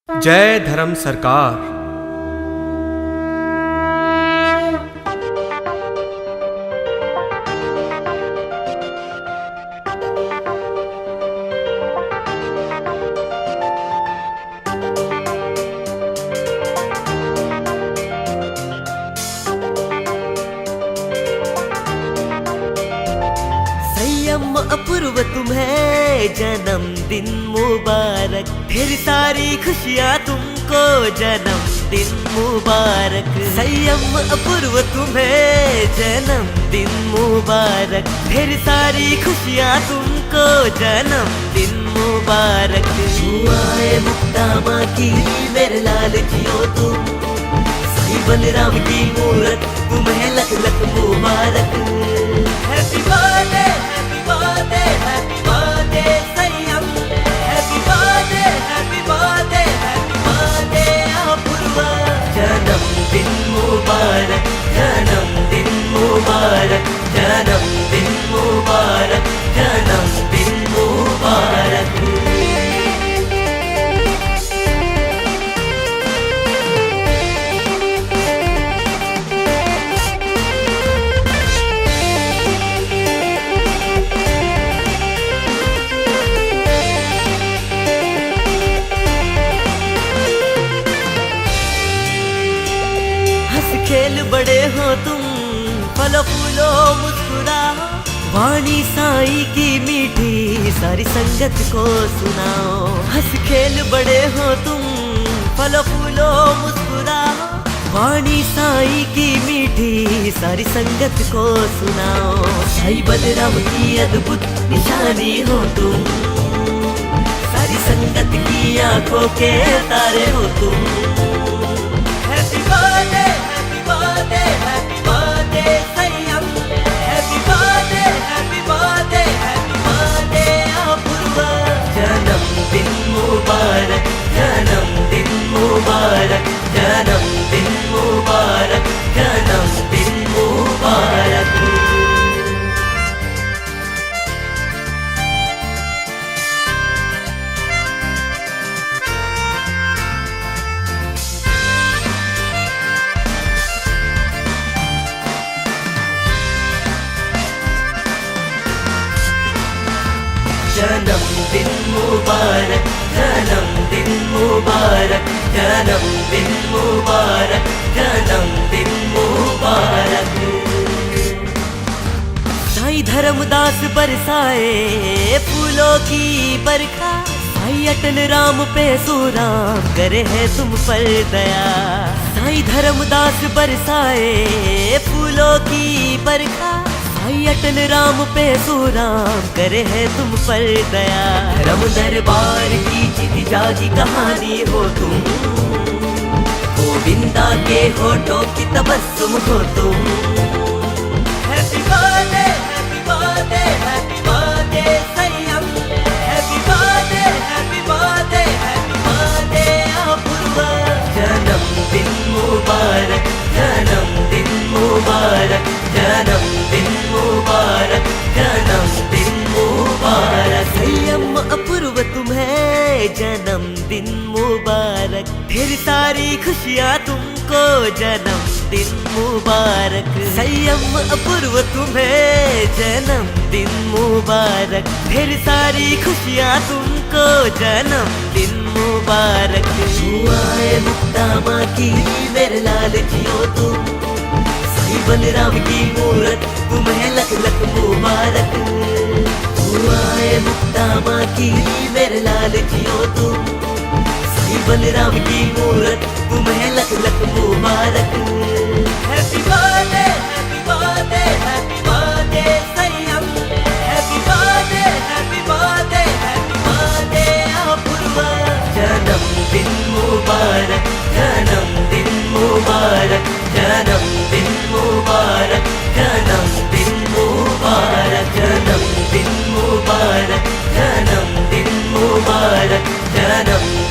जय धर्म सरकार। संयम अपूर्व तुम्हें जन्मदिन मुबारक, ढेर सारी खुशियाँ तुमको जन्मदिन मुबारक। संयम अपूर्व तुम्हें जन्मदिन मुबारक, ढेर सारी खुशियाँ तुमको जन्मदिन मुबारक। आए मुक्ता माँ की मेरे लाल जियो तुम, साईं बलराम की मूरत तुम्हें लख लख मुबारक। Happy birthday happy birthday happy birthday Sanyam, happy birthday happy birthday happy birthday Apoorv. जन्मदिन मुबारक जन्मदिन मुबारक जन्मदिन मुबारक जन्मदिन मुबारक। खेल बड़े हो तुम, फलो फूलो मुस्कुराओ, वाणी साईं की मीठी सारी संगत को सुनाओ। हंस खेल बड़े हो तुम, फलो फूलो मुस्कुराओ, वाणी साईं की मीठी सारी संगत को सुनाओ। साईं बलराम की अद्भुत निशानी हो तुम, सारी संगत की आंखों के तारे हो तुम। Happy birthday happy birthday Sanyam, happy birthday happy birthday happy birthday Apoorv. जन्मदिन मुबारक जन्मदिन मुबारक जन्मदिन मुबारक जन्मदिन मुबारक। जन्मदिन मुबारक जन्मदिन मुबारक जन्मदिन मुबारक जन्मदिन मुबारक। साईं धर्मदास बरसाए फूलों की बरखा, साईं अटल राम पे सुराम करे है तुम पर दया। साईं धर्मदास बरसाए फूलों की बरखा, साईं अटल राम पे सुराम करे है तुम पर दया। धर्म दरबार की जीती जागी कहानी हो तुम, गोविंदा के होठों की तबस्सुम हो तुम। Happy birthday happy birthday happy birthday Sanyam, happy birthday happy birthday happy birthday Apoorv. जन्मदिन मुबारक जन्मदिन मुबारक जन्मदिन मुबारक जन्मदिन मुबारक। संयम अपूर्व तुम्हें जन्मदिन मुबारक, ढेर सारी खुशियाँ तुमको जन्मदिन मुबारक। संयम अपूर्व तुम्हें जन्मदिन मुबारक, ढेर सारी खुशियाँ तुमको जन्मदिन मुबारक। आए मुक्ता माँ की मेरे लाल जियो तुम, साईं बलराम की मूरत तुम्हें लख लख मुबारक। आए मुक्ता माँ की मेरे लाल जियो तुम, साईं बलराम की मूरत तुम्हें लख लख मुबारक। Happy birthday happy birthday happy birthday Sanyam, happy birthday happy birthday happy birthday Apoorv. जन्मदिन मुबारक जन्मदिन मुबारक जन्मदिन मुबारक जन्मदिन मुबारक जन्मदिन मुबारक जन्मदिन मुबारक जन्मदिन